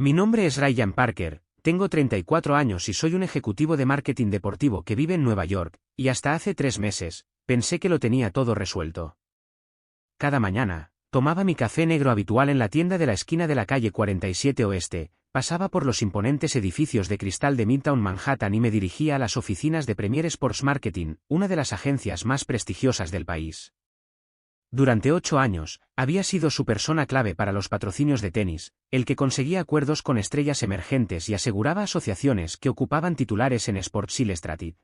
Mi nombre es Ryan Parker, tengo 34 años y soy un ejecutivo de marketing deportivo que vive en Nueva York, y hasta hace 3 meses, pensé que lo tenía todo resuelto. Cada mañana, tomaba mi café negro habitual en la tienda de la esquina de la calle 47 Oeste, pasaba por los imponentes edificios de cristal de Midtown Manhattan y me dirigía a las oficinas de Premier Sports Marketing, una de las agencias más prestigiosas del país. Durante 8 años, había sido su persona clave para los patrocinios de tenis, el que conseguía acuerdos con estrellas emergentes y aseguraba asociaciones que ocupaban titulares en Sports Illustrated.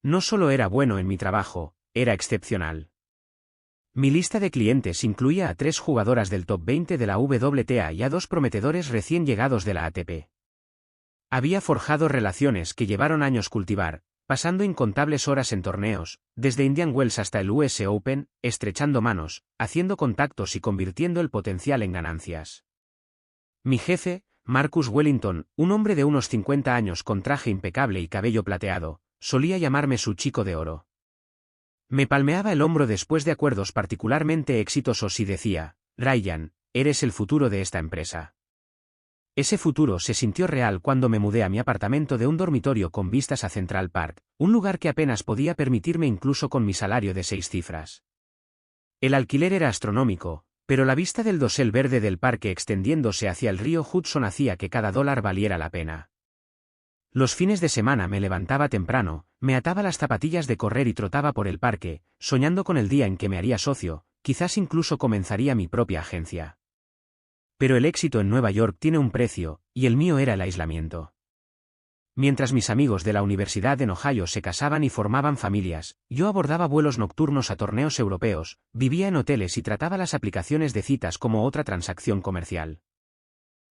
No solo era bueno en mi trabajo, era excepcional. Mi lista de clientes incluía a 3 jugadoras del top 20 de la WTA y a 2 prometedores recién llegados de la ATP. Había forjado relaciones que llevaron años cultivar, pasando incontables horas en torneos, desde Indian Wells hasta el US Open, estrechando manos, haciendo contactos y convirtiendo el potencial en ganancias. Mi jefe, Marcus Wellington, un hombre de unos 50 años con traje impecable y cabello plateado, solía llamarme su chico de oro. Me palmeaba el hombro después de acuerdos particularmente exitosos y decía, Ryan, eres el futuro de esta empresa. Ese futuro se sintió real cuando me mudé a mi apartamento de un dormitorio con vistas a Central Park, un lugar que apenas podía permitirme incluso con mi salario de 6 cifras. El alquiler era astronómico, pero la vista del dosel verde del parque extendiéndose hacia el río Hudson hacía que cada dólar valiera la pena. Los fines de semana me levantaba temprano, me ataba las zapatillas de correr y trotaba por el parque, soñando con el día en que me haría socio, quizás incluso comenzaría mi propia agencia. Pero el éxito en Nueva York tiene un precio, y el mío era el aislamiento. Mientras mis amigos de la Universidad en Ohio se casaban y formaban familias, yo abordaba vuelos nocturnos a torneos europeos, vivía en hoteles y trataba las aplicaciones de citas como otra transacción comercial.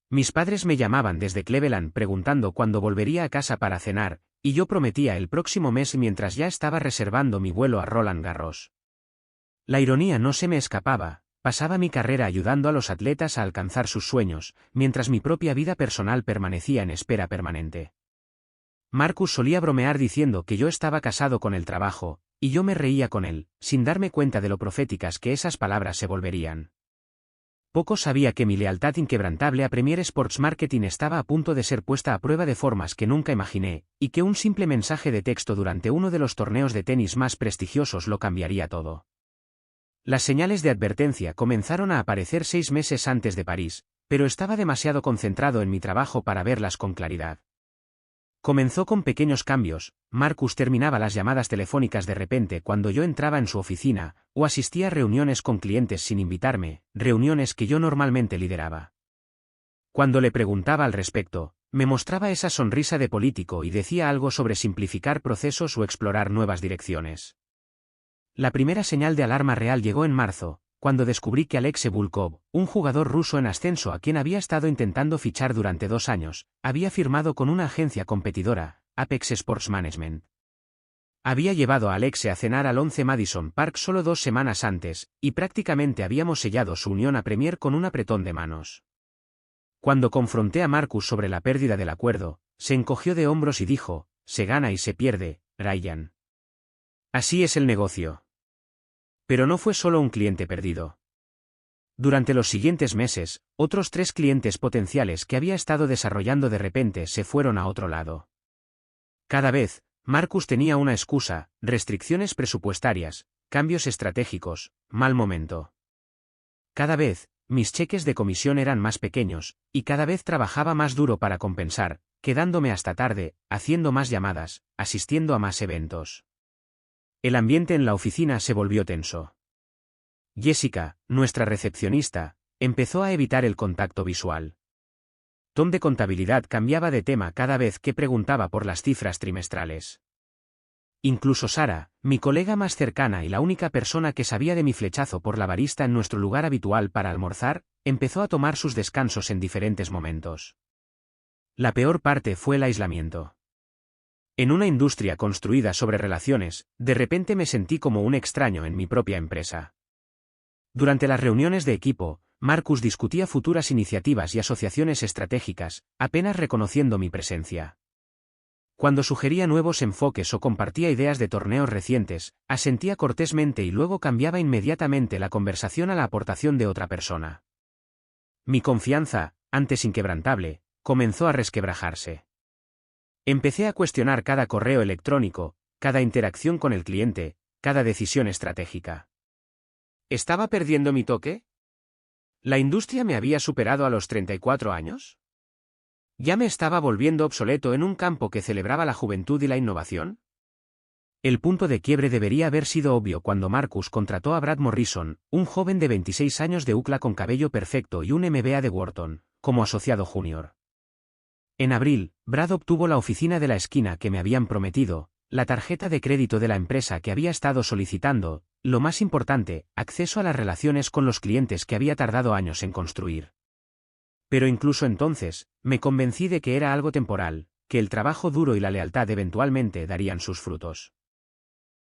Mis padres me llamaban desde Cleveland preguntando cuándo volvería a casa para cenar, y yo prometía el próximo mes mientras ya estaba reservando mi vuelo a Roland Garros. La ironía no se me escapaba. Pasaba mi carrera ayudando a los atletas a alcanzar sus sueños, mientras mi propia vida personal permanecía en espera permanente. Marcus solía bromear diciendo que yo estaba casado con el trabajo, y yo me reía con él, sin darme cuenta de lo proféticas que esas palabras se volverían. Poco sabía que mi lealtad inquebrantable a Premier Sports Marketing estaba a punto de ser puesta a prueba de formas que nunca imaginé, y que un simple mensaje de texto durante uno de los torneos de tenis más prestigiosos lo cambiaría todo. Las señales de advertencia comenzaron a aparecer 6 meses antes de París, pero estaba demasiado concentrado en mi trabajo para verlas con claridad. Comenzó con pequeños cambios. Marcus terminaba las llamadas telefónicas de repente cuando yo entraba en su oficina, o asistía a reuniones con clientes sin invitarme, reuniones que yo normalmente lideraba. Cuando le preguntaba al respecto, me mostraba esa sonrisa de político y decía algo sobre simplificar procesos o explorar nuevas direcciones. La primera señal de alarma real llegó en marzo, cuando descubrí que Alexei Volkov, un jugador ruso en ascenso a quien había estado intentando fichar durante 2 años, había firmado con una agencia competidora, Apex Sports Management. Había llevado a Alexei a cenar al 11 Madison Park solo 2 semanas antes, y prácticamente habíamos sellado su unión a Premier con un apretón de manos. Cuando confronté a Marcus sobre la pérdida del acuerdo, se encogió de hombros y dijo, se gana y se pierde, Ryan. Así es el negocio. Pero no fue solo un cliente perdido. Durante los siguientes meses, otros 3 clientes potenciales que había estado desarrollando de repente se fueron a otro lado. Cada vez, Marcus tenía una excusa: restricciones presupuestarias, cambios estratégicos, mal momento. Cada vez, mis cheques de comisión eran más pequeños, y cada vez trabajaba más duro para compensar, quedándome hasta tarde, haciendo más llamadas, asistiendo a más eventos. El ambiente en la oficina se volvió tenso. Jessica, nuestra recepcionista, empezó a evitar el contacto visual. Tom de contabilidad cambiaba de tema cada vez que preguntaba por las cifras trimestrales. Incluso Sara, mi colega más cercana y la única persona que sabía de mi flechazo por la barista en nuestro lugar habitual para almorzar, empezó a tomar sus descansos en diferentes momentos. La peor parte fue el aislamiento. En una industria construida sobre relaciones, de repente me sentí como un extraño en mi propia empresa. Durante las reuniones de equipo, Marcus discutía futuras iniciativas y asociaciones estratégicas, apenas reconociendo mi presencia. Cuando sugería nuevos enfoques o compartía ideas de torneos recientes, asentía cortésmente y luego cambiaba inmediatamente la conversación a la aportación de otra persona. Mi confianza, antes inquebrantable, comenzó a resquebrajarse. Empecé a cuestionar cada correo electrónico, cada interacción con el cliente, cada decisión estratégica. ¿Estaba perdiendo mi toque? ¿La industria me había superado a los 34 años? ¿Ya me estaba volviendo obsoleto en un campo que celebraba la juventud y la innovación? El punto de quiebre debería haber sido obvio cuando Marcus contrató a Brad Morrison, un joven de 26 años de UCLA con cabello perfecto y un MBA de Wharton, como asociado junior. En abril, Brad obtuvo la oficina de la esquina que me habían prometido, la tarjeta de crédito de la empresa que había estado solicitando, lo más importante, acceso a las relaciones con los clientes que había tardado años en construir. Pero incluso entonces, me convencí de que era algo temporal, que el trabajo duro y la lealtad eventualmente darían sus frutos.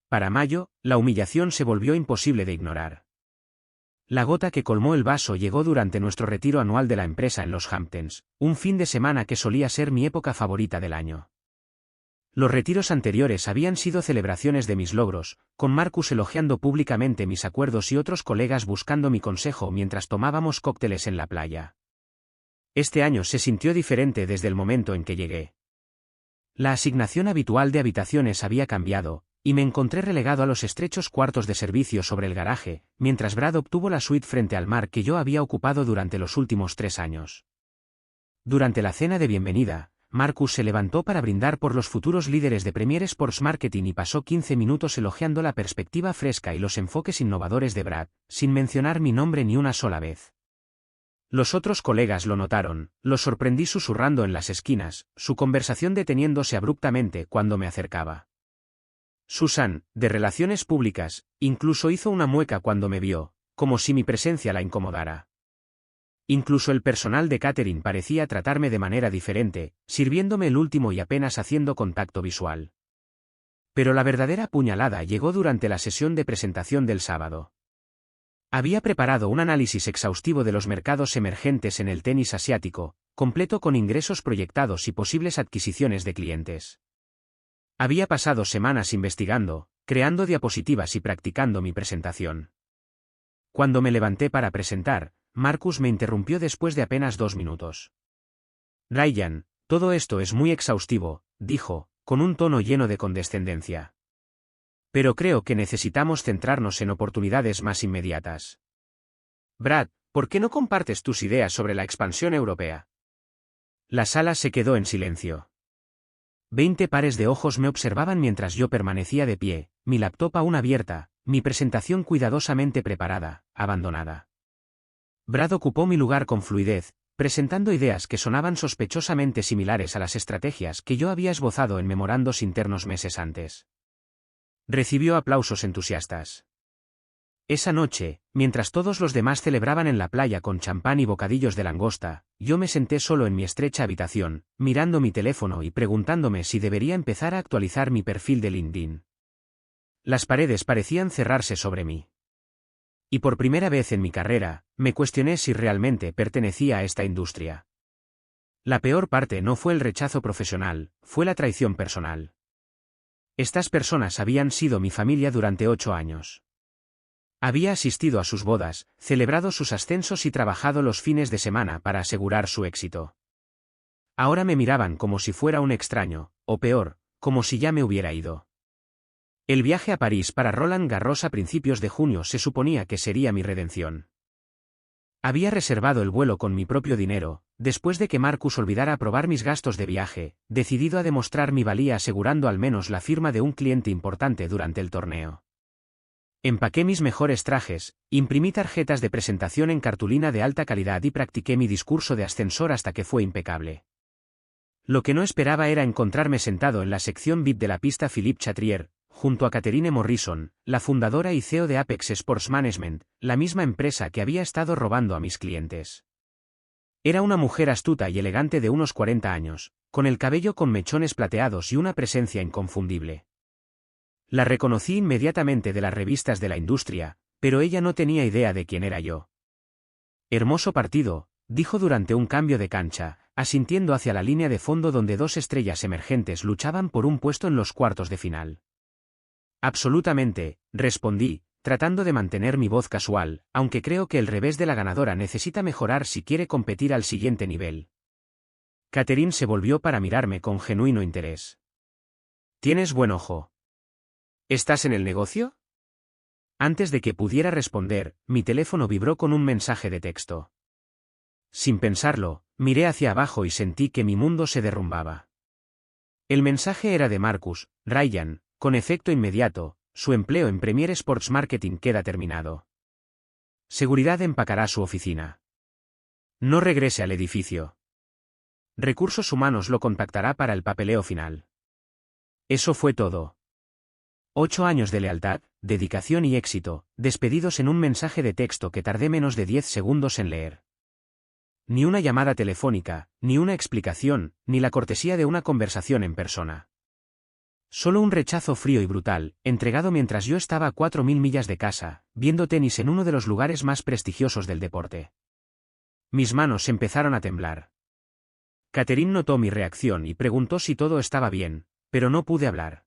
Para mayo, la humillación se volvió imposible de ignorar. La gota que colmó el vaso llegó durante nuestro retiro anual de la empresa en los Hamptons, un fin de semana que solía ser mi época favorita del año. Los retiros anteriores habían sido celebraciones de mis logros, con Marcus elogiando públicamente mis acuerdos y otros colegas buscando mi consejo mientras tomábamos cócteles en la playa. Este año se sintió diferente desde el momento en que llegué. La asignación habitual de habitaciones había cambiado, y me encontré relegado a los estrechos cuartos de servicio sobre el garaje, mientras Brad obtuvo la suite frente al mar que yo había ocupado durante los últimos 3 años. Durante la cena de bienvenida, Marcus se levantó para brindar por los futuros líderes de Premier Sports Marketing y pasó 15 minutos elogiando la perspectiva fresca y los enfoques innovadores de Brad, sin mencionar mi nombre ni una sola vez. Los otros colegas lo notaron, lo sorprendí susurrando en las esquinas, su conversación deteniéndose abruptamente cuando me acercaba. Susan, de Relaciones Públicas, incluso hizo una mueca cuando me vio, como si mi presencia la incomodara. Incluso el personal de catering parecía tratarme de manera diferente, sirviéndome el último y apenas haciendo contacto visual. Pero la verdadera puñalada llegó durante la sesión de presentación del sábado. Había preparado un análisis exhaustivo de los mercados emergentes en el tenis asiático, completo con ingresos proyectados y posibles adquisiciones de clientes. Había pasado semanas investigando, creando diapositivas y practicando mi presentación. Cuando me levanté para presentar, Marcus me interrumpió después de apenas 2 minutos. Ryan, todo esto es muy exhaustivo, dijo, con un tono lleno de condescendencia. Pero creo que necesitamos centrarnos en oportunidades más inmediatas. Brad, ¿por qué no compartes tus ideas sobre la expansión europea? La sala se quedó en silencio. 20 pares de ojos me observaban mientras yo permanecía de pie, mi laptop aún abierta, mi presentación cuidadosamente preparada, abandonada. Brad ocupó mi lugar con fluidez, presentando ideas que sonaban sospechosamente similares a las estrategias que yo había esbozado en memorandos internos meses antes. Recibió aplausos entusiastas. Esa noche, mientras todos los demás celebraban en la playa con champán y bocadillos de langosta, yo me senté solo en mi estrecha habitación, mirando mi teléfono y preguntándome si debería empezar a actualizar mi perfil de LinkedIn. Las paredes parecían cerrarse sobre mí. Y por primera vez en mi carrera, me cuestioné si realmente pertenecía a esta industria. La peor parte no fue el rechazo profesional, fue la traición personal. Estas personas habían sido mi familia durante 8 años. Había asistido a sus bodas, celebrado sus ascensos y trabajado los fines de semana para asegurar su éxito. Ahora me miraban como si fuera un extraño, o peor, como si ya me hubiera ido. El viaje a París para Roland Garros a principios de junio se suponía que sería mi redención. Había reservado el vuelo con mi propio dinero, después de que Marcus olvidara aprobar mis gastos de viaje, decidido a demostrar mi valía asegurando al menos la firma de un cliente importante durante el torneo. Empaqué mis mejores trajes, imprimí tarjetas de presentación en cartulina de alta calidad y practiqué mi discurso de ascensor hasta que fue impecable. Lo que no esperaba era encontrarme sentado en la sección VIP de la pista Philippe Chatrier, junto a Catherine Morrison, la fundadora y CEO de Apex Sports Management, la misma empresa que había estado robando a mis clientes. Era una mujer astuta y elegante de unos 40 años, con el cabello con mechones plateados y una presencia inconfundible. La reconocí inmediatamente de las revistas de la industria, pero ella no tenía idea de quién era yo. Hermoso partido, dijo durante un cambio de cancha, asintiendo hacia la línea de fondo donde 2 estrellas emergentes luchaban por un puesto en los cuartos de final. Absolutamente, respondí, tratando de mantener mi voz casual, aunque creo que el revés de la ganadora necesita mejorar si quiere competir al siguiente nivel. Catherine se volvió para mirarme con genuino interés. «Tienes buen ojo. ¿Estás en el negocio?» Antes de que pudiera responder, mi teléfono vibró con un mensaje de texto. Sin pensarlo, miré hacia abajo y sentí que mi mundo se derrumbaba. El mensaje era de Marcus Ryan, con efecto inmediato: su empleo en Premier Sports Marketing queda terminado. Seguridad empacará su oficina. No regrese al edificio. Recursos Humanos lo contactará para el papeleo final. Eso fue todo. 8 años de lealtad, dedicación y éxito, despedidos en un mensaje de texto que tardé menos de 10 segundos en leer. Ni una llamada telefónica, ni una explicación, ni la cortesía de una conversación en persona. Solo un rechazo frío y brutal, entregado mientras yo estaba a 4000 millas de casa, viendo tenis en uno de los lugares más prestigiosos del deporte. Mis manos empezaron a temblar. Catherine notó mi reacción y preguntó si todo estaba bien, pero no pude hablar.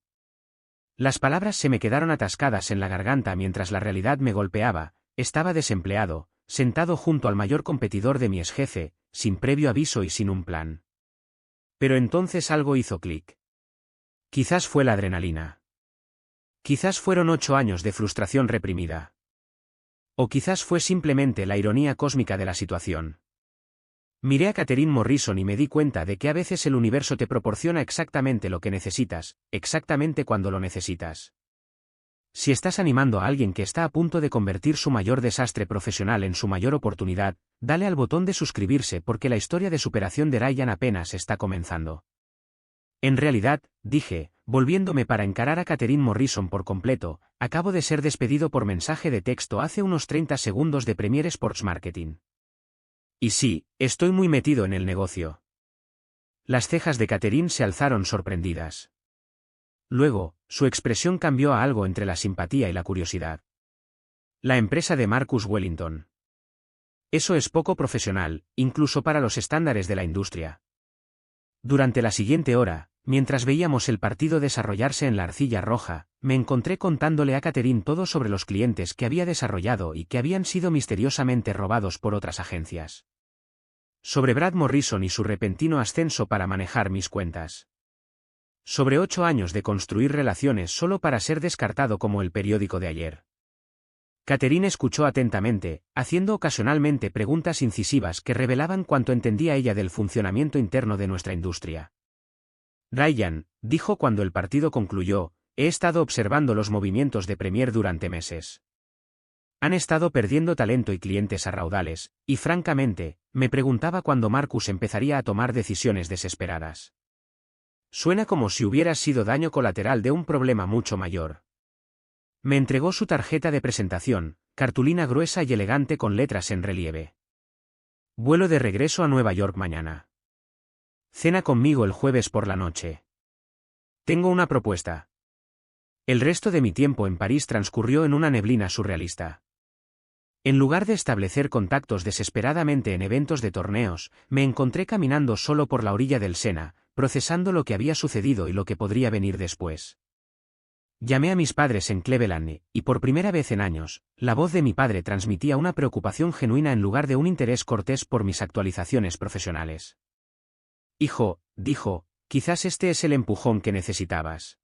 Las palabras se me quedaron atascadas en la garganta mientras la realidad me golpeaba. Estaba desempleado, sentado junto al mayor competidor de mi exjefe, sin previo aviso y sin un plan. Pero entonces algo hizo clic. Quizás fue la adrenalina. Quizás fueron 8 años de frustración reprimida. O quizás fue simplemente la ironía cósmica de la situación. Miré a Catherine Morrison y me di cuenta de que a veces el universo te proporciona exactamente lo que necesitas, exactamente cuando lo necesitas. Si estás animando a alguien que está a punto de convertir su mayor desastre profesional en su mayor oportunidad, dale al botón de suscribirse porque la historia de superación de Ryan apenas está comenzando. En realidad, dije, volviéndome para encarar a Catherine Morrison por completo, acabo de ser despedido por mensaje de texto hace unos 30 segundos de Premier Sports Marketing. Y sí, estoy muy metido en el negocio. Las cejas de Catherine se alzaron sorprendidas. Luego, su expresión cambió a algo entre la simpatía y la curiosidad. La empresa de Marcus Wellington. Eso es poco profesional, incluso para los estándares de la industria. Durante la siguiente hora, mientras veíamos el partido desarrollarse en la arcilla roja, me encontré contándole a Catherine todo sobre los clientes que había desarrollado y que habían sido misteriosamente robados por otras agencias. Sobre Brad Morrison y su repentino ascenso para manejar mis cuentas. Sobre 8 años de construir relaciones solo para ser descartado como el periódico de ayer. Catherine escuchó atentamente, haciendo ocasionalmente preguntas incisivas que revelaban cuánto entendía ella del funcionamiento interno de nuestra industria. Ryan, dijo cuando el partido concluyó, he estado observando los movimientos de Premier durante meses. Han estado perdiendo talento y clientes a raudales, y francamente, me preguntaba cuándo Marcus empezaría a tomar decisiones desesperadas. Suena como si hubiera sido daño colateral de un problema mucho mayor. Me entregó su tarjeta de presentación, cartulina gruesa y elegante con letras en relieve. Vuelo de regreso a Nueva York mañana. Cena conmigo el jueves por la noche. Tengo una propuesta. El resto de mi tiempo en París transcurrió en una neblina surrealista. En lugar de establecer contactos desesperadamente en eventos de torneos, me encontré caminando solo por la orilla del Sena, procesando lo que había sucedido y lo que podría venir después. Llamé a mis padres en Cleveland y por primera vez en años, la voz de mi padre transmitía una preocupación genuina en lugar de un interés cortés por mis actualizaciones profesionales. Hijo, dijo, quizás este es el empujón que necesitabas.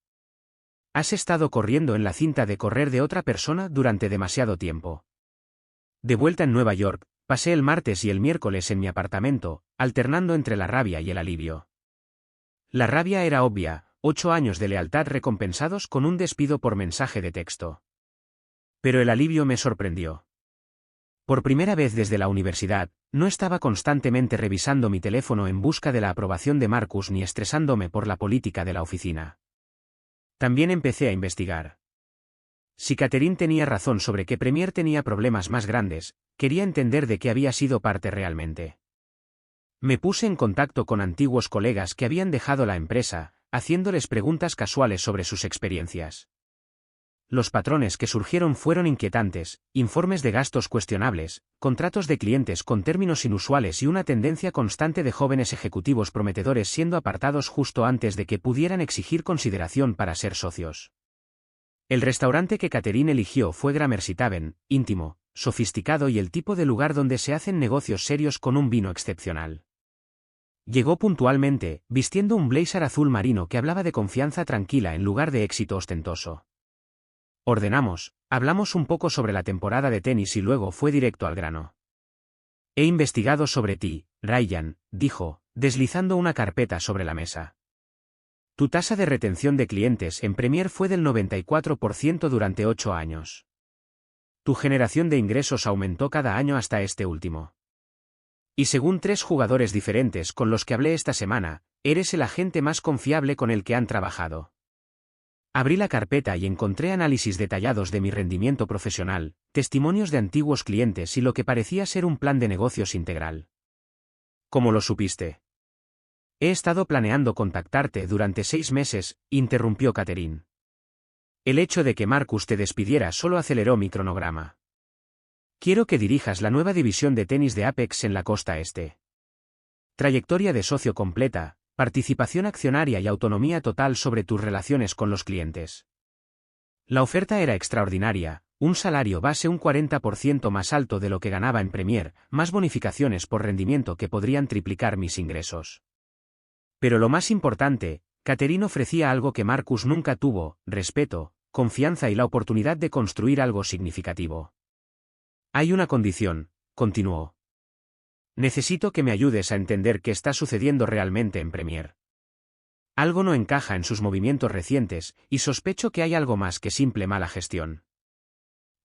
Has estado corriendo en la cinta de correr de otra persona durante demasiado tiempo. De vuelta en Nueva York, pasé el martes y el miércoles en mi apartamento, alternando entre la rabia y el alivio. La rabia era obvia, 8 años de lealtad recompensados con un despido por mensaje de texto. Pero el alivio me sorprendió. Por primera vez desde la universidad, no estaba constantemente revisando mi teléfono en busca de la aprobación de Marcus ni estresándome por la política de la oficina. También empecé a investigar. Si Catherine tenía razón sobre que Premier tenía problemas más grandes, quería entender de qué había sido parte realmente. Me puse en contacto con antiguos colegas que habían dejado la empresa, haciéndoles preguntas casuales sobre sus experiencias. Los patrones que surgieron fueron inquietantes: informes de gastos cuestionables, contratos de clientes con términos inusuales y una tendencia constante de jóvenes ejecutivos prometedores siendo apartados justo antes de que pudieran exigir consideración para ser socios. El restaurante que Catherine eligió fue Gramercy Tavern, íntimo, sofisticado y el tipo de lugar donde se hacen negocios serios con un vino excepcional. Llegó puntualmente, vistiendo un blazer azul marino que hablaba de confianza tranquila en lugar de éxito ostentoso. Ordenamos, hablamos un poco sobre la temporada de tenis y luego fue directo al grano. He investigado sobre ti, Ryan, dijo, deslizando una carpeta sobre la mesa. Tu tasa de retención de clientes en Premier fue del 94% durante 8 años. Tu generación de ingresos aumentó cada año hasta este último. Y según 3 jugadores diferentes con los que hablé esta semana, eres el agente más confiable con el que han trabajado. Abrí la carpeta y encontré análisis detallados de mi rendimiento profesional, testimonios de antiguos clientes y lo que parecía ser un plan de negocios integral. ¿Cómo lo supiste? He estado planeando contactarte durante 6 meses, interrumpió Catherine. El hecho de que Marcus te despidiera solo aceleró mi cronograma. Quiero que dirijas la nueva división de tenis de Apex en la costa este. Trayectoria de socio completa, participación accionaria y autonomía total sobre tus relaciones con los clientes. La oferta era extraordinaria, un salario base un 40% más alto de lo que ganaba en Premier, más bonificaciones por rendimiento que podrían triplicar mis ingresos. Pero lo más importante, Catherine ofrecía algo que Marcus nunca tuvo: respeto, confianza y la oportunidad de construir algo significativo. Hay una condición, continuó. Necesito que me ayudes a entender qué está sucediendo realmente en Premier. Algo no encaja en sus movimientos recientes, y sospecho que hay algo más que simple mala gestión.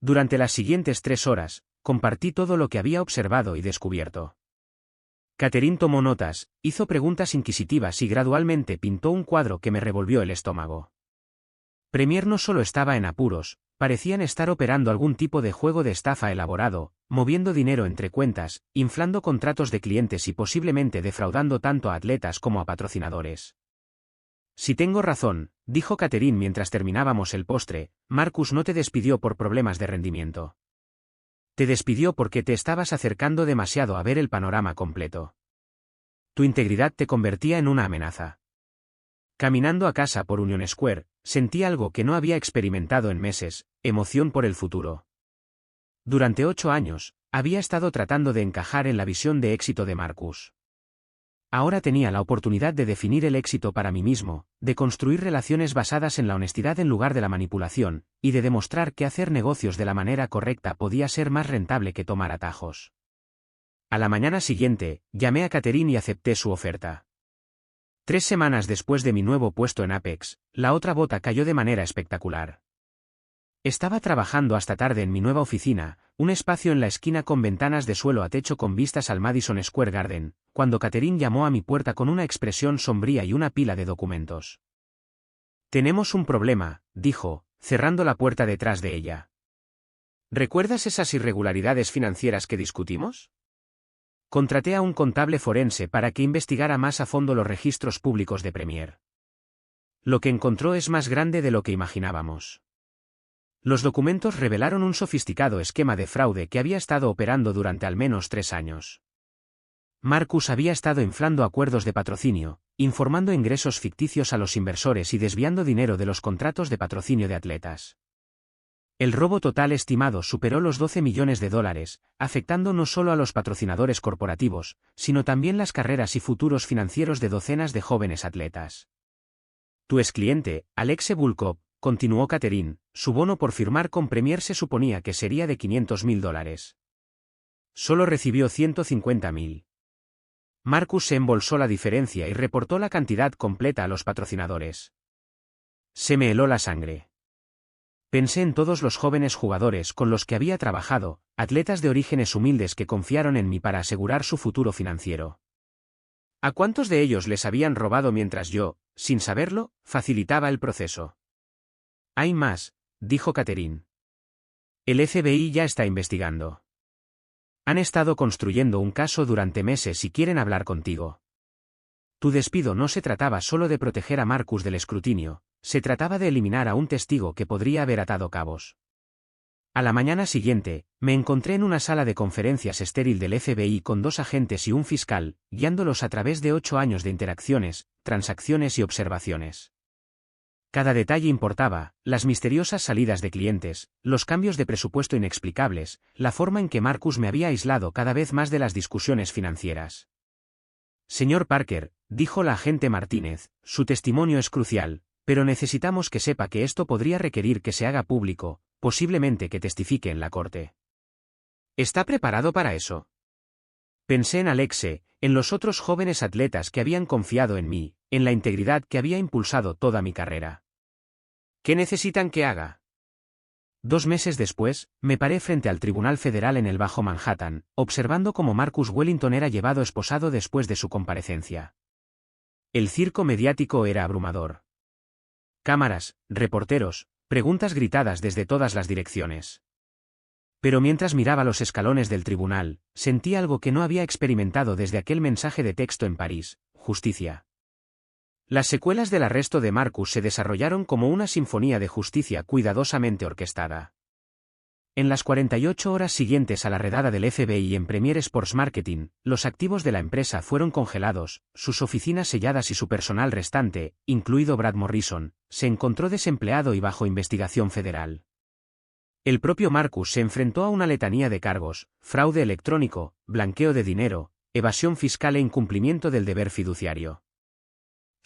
Durante las siguientes 3 horas, compartí todo lo que había observado y descubierto. Catherine tomó notas, hizo preguntas inquisitivas y gradualmente pintó un cuadro que me revolvió el estómago. Premier no solo estaba en apuros, parecían estar operando algún tipo de juego de estafa elaborado, moviendo dinero entre cuentas, inflando contratos de clientes y posiblemente defraudando tanto a atletas como a patrocinadores. Si tengo razón, dijo Catherine mientras terminábamos el postre, Marcus no te despidió por problemas de rendimiento. Te despidió porque te estabas acercando demasiado a ver el panorama completo. Tu integridad te convertía en una amenaza. Caminando a casa por Union Square, sentí algo que no había experimentado en meses: emoción por el futuro. Durante 8 años, había estado tratando de encajar en la visión de éxito de Marcus. Ahora tenía la oportunidad de definir el éxito para mí mismo, de construir relaciones basadas en la honestidad en lugar de la manipulación, y de demostrar que hacer negocios de la manera correcta podía ser más rentable que tomar atajos. A la mañana siguiente, llamé a Catherine y acepté su oferta. 3 semanas después de mi nuevo puesto en Apex, la otra bota cayó de manera espectacular. Estaba trabajando hasta tarde en mi nueva oficina, un espacio en la esquina con ventanas de suelo a techo con vistas al Madison Square Garden, cuando Catherine llamó a mi puerta con una expresión sombría y una pila de documentos. Tenemos un problema, dijo, cerrando la puerta detrás de ella. ¿Recuerdas esas irregularidades financieras que discutimos? Contraté a un contable forense para que investigara más a fondo los registros públicos de Premier. Lo que encontró es más grande de lo que imaginábamos. Los documentos revelaron un sofisticado esquema de fraude que había estado operando durante al menos 3 años. Marcus había estado inflando acuerdos de patrocinio, informando ingresos ficticios a los inversores y desviando dinero de los contratos de patrocinio de atletas. El robo total estimado superó los $12 millones, afectando no solo a los patrocinadores corporativos, sino también las carreras y futuros financieros de docenas de jóvenes atletas. Tu ex cliente, Alexe Volkov, continuó Catherine, su bono por firmar con Premier se suponía que sería de $500.000. Solo recibió $150.000. Marcus se embolsó la diferencia y reportó la cantidad completa a los patrocinadores. Se me heló la sangre. Pensé en todos los jóvenes jugadores con los que había trabajado, atletas de orígenes humildes que confiaron en mí para asegurar su futuro financiero. ¿A cuántos de ellos les habían robado mientras yo, sin saberlo, facilitaba el proceso? Hay más, dijo Catherine. El FBI ya está investigando. Han estado construyendo un caso durante meses y quieren hablar contigo. Tu despido no se trataba solo de proteger a Marcus del escrutinio, se trataba de eliminar a un testigo que podría haber atado cabos. A la mañana siguiente, me encontré en una sala de conferencias estéril del FBI con 2 agentes y un fiscal, guiándolos a través de 8 años de interacciones, transacciones y observaciones. Cada detalle importaba, las misteriosas salidas de clientes, los cambios de presupuesto inexplicables, la forma en que Marcus me había aislado cada vez más de las discusiones financieras. Señor Parker, dijo la agente Martínez, su testimonio es crucial, pero necesitamos que sepa que esto podría requerir que se haga público, posiblemente que testifique en la corte. ¿Está preparado para eso? Pensé en Alexe, en los otros jóvenes atletas que habían confiado en mí, en la integridad que había impulsado toda mi carrera. ¿Qué necesitan que haga? 2 meses después, me paré frente al Tribunal Federal en el Bajo Manhattan, observando cómo Marcus Wellington era llevado esposado después de su comparecencia. El circo mediático era abrumador. Cámaras, reporteros, preguntas gritadas desde todas las direcciones. Pero mientras miraba los escalones del tribunal, sentí algo que no había experimentado desde aquel mensaje de texto en París: justicia. Las secuelas del arresto de Marcus se desarrollaron como una sinfonía de justicia cuidadosamente orquestada. En las 48 horas siguientes a la redada del FBI en Premier Sports Marketing, los activos de la empresa fueron congelados, sus oficinas selladas y su personal restante, incluido Brad Morrison, se encontró desempleado y bajo investigación federal. El propio Marcus se enfrentó a una letanía de cargos: fraude electrónico, blanqueo de dinero, evasión fiscal e incumplimiento del deber fiduciario.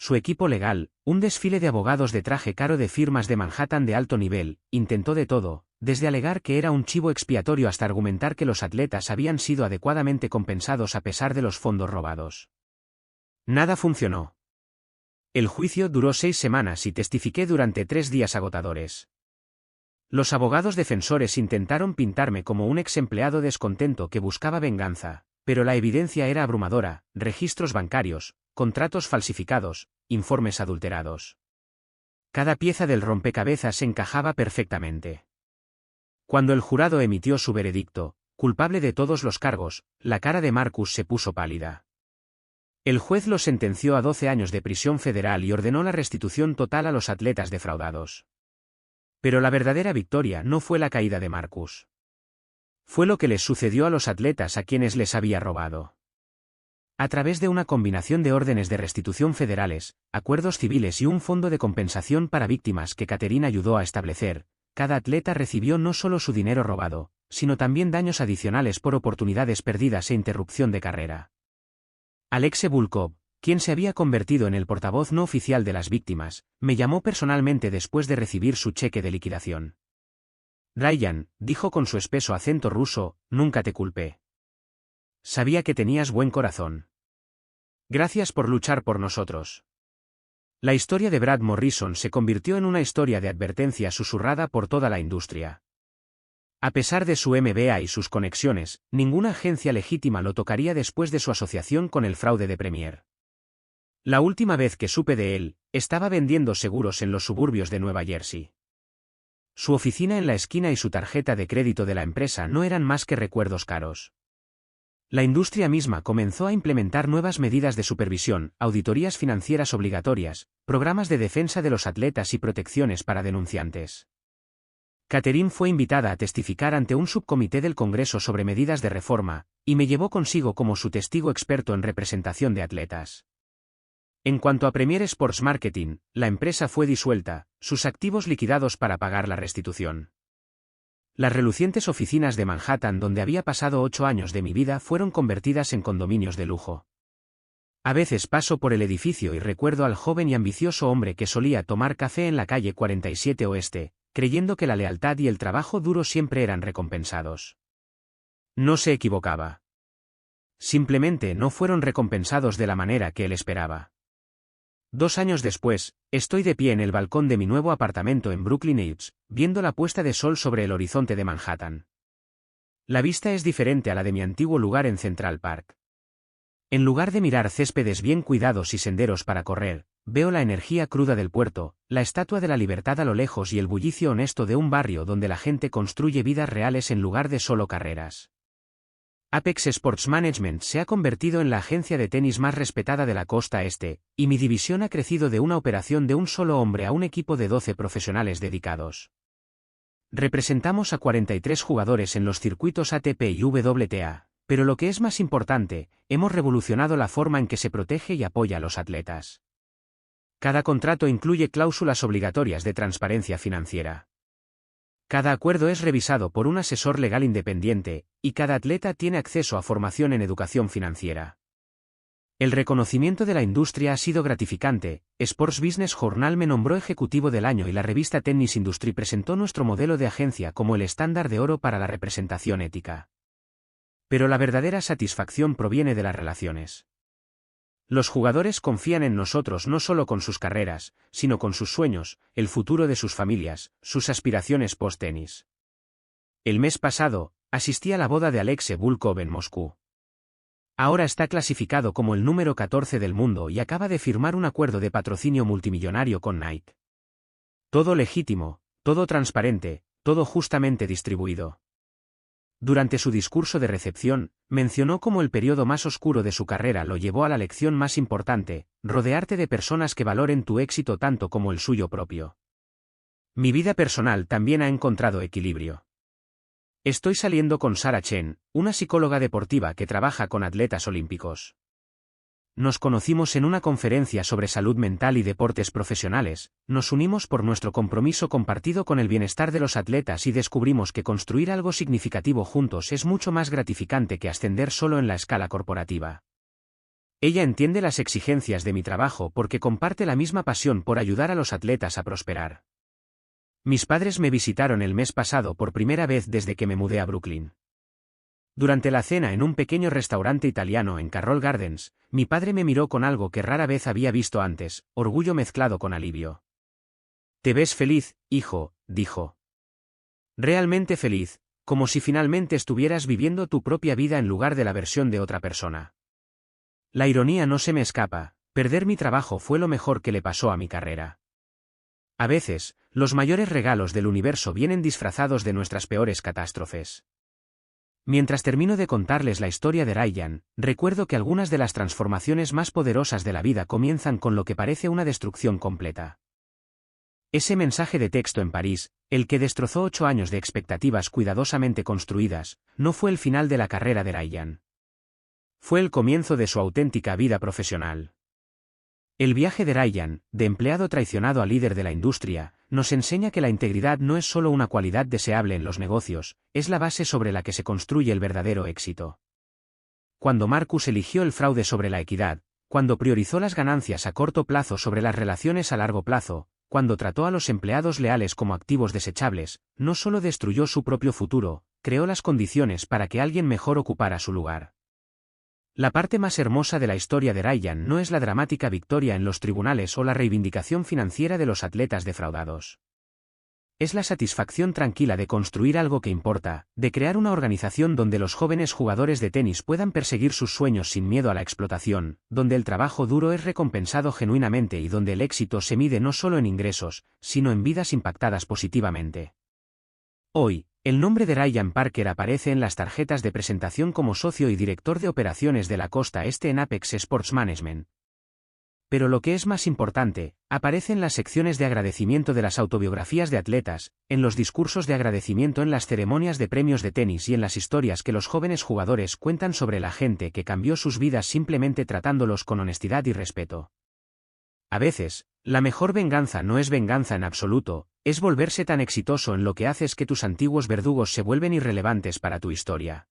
Su equipo legal, un desfile de abogados de traje caro de firmas de Manhattan de alto nivel, intentó de todo, desde alegar que era un chivo expiatorio hasta argumentar que los atletas habían sido adecuadamente compensados a pesar de los fondos robados. Nada funcionó. El juicio duró 6 semanas y testifiqué durante 3 días agotadores. Los abogados defensores intentaron pintarme como un ex empleado descontento que buscaba venganza, pero la evidencia era abrumadora: registros bancarios, contratos falsificados, informes adulterados. Cada pieza del rompecabezas encajaba perfectamente. Cuando el jurado emitió su veredicto, culpable de todos los cargos, la cara de Marcus se puso pálida. El juez lo sentenció a 12 años de prisión federal y ordenó la restitución total a los atletas defraudados. Pero la verdadera victoria no fue la caída de Marcus. Fue lo que les sucedió a los atletas a quienes les había robado. A través de una combinación de órdenes de restitución federales, acuerdos civiles y un fondo de compensación para víctimas que Catherine ayudó a establecer, cada atleta recibió no solo su dinero robado, sino también daños adicionales por oportunidades perdidas e interrupción de carrera. Alexe Volkov, quien se había convertido en el portavoz no oficial de las víctimas, me llamó personalmente después de recibir su cheque de liquidación. Ryan, dijo con su espeso acento ruso, nunca te culpé. Sabía que tenías buen corazón. Gracias por luchar por nosotros. La historia de Brad Morrison se convirtió en una historia de advertencia susurrada por toda la industria. A pesar de su MBA y sus conexiones, ninguna agencia legítima lo tocaría después de su asociación con el fraude de Premier. La última vez que supe de él, estaba vendiendo seguros en los suburbios de Nueva Jersey. Su oficina en la esquina y su tarjeta de crédito de la empresa no eran más que recuerdos caros. La industria misma comenzó a implementar nuevas medidas de supervisión, auditorías financieras obligatorias, programas de defensa de los atletas y protecciones para denunciantes. Catherine fue invitada a testificar ante un subcomité del Congreso sobre medidas de reforma, y me llevó consigo como su testigo experto en representación de atletas. En cuanto a Premier Sports Marketing, la empresa fue disuelta, sus activos liquidados para pagar la restitución. Las relucientes oficinas de Manhattan donde había pasado 8 años de mi vida fueron convertidas en condominios de lujo. A veces paso por el edificio y recuerdo al joven y ambicioso hombre que solía tomar café en la calle 47 Oeste, creyendo que la lealtad y el trabajo duro siempre eran recompensados. No se equivocaba. Simplemente no fueron recompensados de la manera que él esperaba. 2 años después, estoy de pie en el balcón de mi nuevo apartamento en Brooklyn Heights, viendo la puesta de sol sobre el horizonte de Manhattan. La vista es diferente a la de mi antiguo lugar en Central Park. En lugar de mirar céspedes bien cuidados y senderos para correr, veo la energía cruda del puerto, la estatua de la libertad a lo lejos y el bullicio honesto de un barrio donde la gente construye vidas reales en lugar de solo carreras. Apex Sports Management se ha convertido en la agencia de tenis más respetada de la costa este, y mi división ha crecido de una operación de un solo hombre a un equipo de 12 profesionales dedicados. Representamos a 43 jugadores en los circuitos ATP y WTA, pero lo que es más importante, hemos revolucionado la forma en que se protege y apoya a los atletas. Cada contrato incluye cláusulas obligatorias de transparencia financiera. Cada acuerdo es revisado por un asesor legal independiente, y cada atleta tiene acceso a formación en educación financiera. El reconocimiento de la industria ha sido gratificante. Sports Business Journal me nombró Ejecutivo del Año y la revista Tennis Industry presentó nuestro modelo de agencia como el estándar de oro para la representación ética. Pero la verdadera satisfacción proviene de las relaciones. Los jugadores confían en nosotros no solo con sus carreras, sino con sus sueños, el futuro de sus familias, sus aspiraciones post-tenis. El mes pasado, asistí a la boda de Alexei Bulkov en Moscú. Ahora está clasificado como el número 14 del mundo y acaba de firmar un acuerdo de patrocinio multimillonario con Nike. Todo legítimo, todo transparente, todo justamente distribuido. Durante su discurso de recepción, mencionó cómo el periodo más oscuro de su carrera lo llevó a la lección más importante: rodearte de personas que valoren tu éxito tanto como el suyo propio. Mi vida personal también ha encontrado equilibrio. Estoy saliendo con Sarah Chen, una psicóloga deportiva que trabaja con atletas olímpicos. Nos conocimos en una conferencia sobre salud mental y deportes profesionales, nos unimos por nuestro compromiso compartido con el bienestar de los atletas y descubrimos que construir algo significativo juntos es mucho más gratificante que ascender solo en la escala corporativa. Ella entiende las exigencias de mi trabajo porque comparte la misma pasión por ayudar a los atletas a prosperar. Mis padres me visitaron el mes pasado por primera vez desde que me mudé a Brooklyn. Durante la cena en un pequeño restaurante italiano en Carroll Gardens, mi padre me miró con algo que rara vez había visto antes: orgullo mezclado con alivio. «Te ves feliz, hijo», dijo. «Realmente feliz, como si finalmente estuvieras viviendo tu propia vida en lugar de la versión de otra persona». La ironía no se me escapa: perder mi trabajo fue lo mejor que le pasó a mi carrera. A veces, los mayores regalos del universo vienen disfrazados de nuestras peores catástrofes. Mientras termino de contarles la historia de Ryan, recuerdo que algunas de las transformaciones más poderosas de la vida comienzan con lo que parece una destrucción completa. Ese mensaje de texto en París, el que destrozó 8 años de expectativas cuidadosamente construidas, no fue el final de la carrera de Ryan. Fue el comienzo de su auténtica vida profesional. El viaje de Ryan, de empleado traicionado a líder de la industria, nos enseña que la integridad no es solo una cualidad deseable en los negocios, es la base sobre la que se construye el verdadero éxito. Cuando Marcus eligió el fraude sobre la equidad, cuando priorizó las ganancias a corto plazo sobre las relaciones a largo plazo, cuando trató a los empleados leales como activos desechables, no solo destruyó su propio futuro, creó las condiciones para que alguien mejor ocupara su lugar. La parte más hermosa de la historia de Ryan no es la dramática victoria en los tribunales o la reivindicación financiera de los atletas defraudados. Es la satisfacción tranquila de construir algo que importa, de crear una organización donde los jóvenes jugadores de tenis puedan perseguir sus sueños sin miedo a la explotación, donde el trabajo duro es recompensado genuinamente y donde el éxito se mide no solo en ingresos, sino en vidas impactadas positivamente. Hoy, el nombre de Ryan Parker aparece en las tarjetas de presentación como socio y director de operaciones de la costa este en Apex Sports Management. Pero lo que es más importante, aparece en las secciones de agradecimiento de las autobiografías de atletas, en los discursos de agradecimiento en las ceremonias de premios de tenis y en las historias que los jóvenes jugadores cuentan sobre la gente que cambió sus vidas simplemente tratándolos con honestidad y respeto. A veces, la mejor venganza no es venganza en absoluto, es volverse tan exitoso en lo que haces que tus antiguos verdugos se vuelven irrelevantes para tu historia.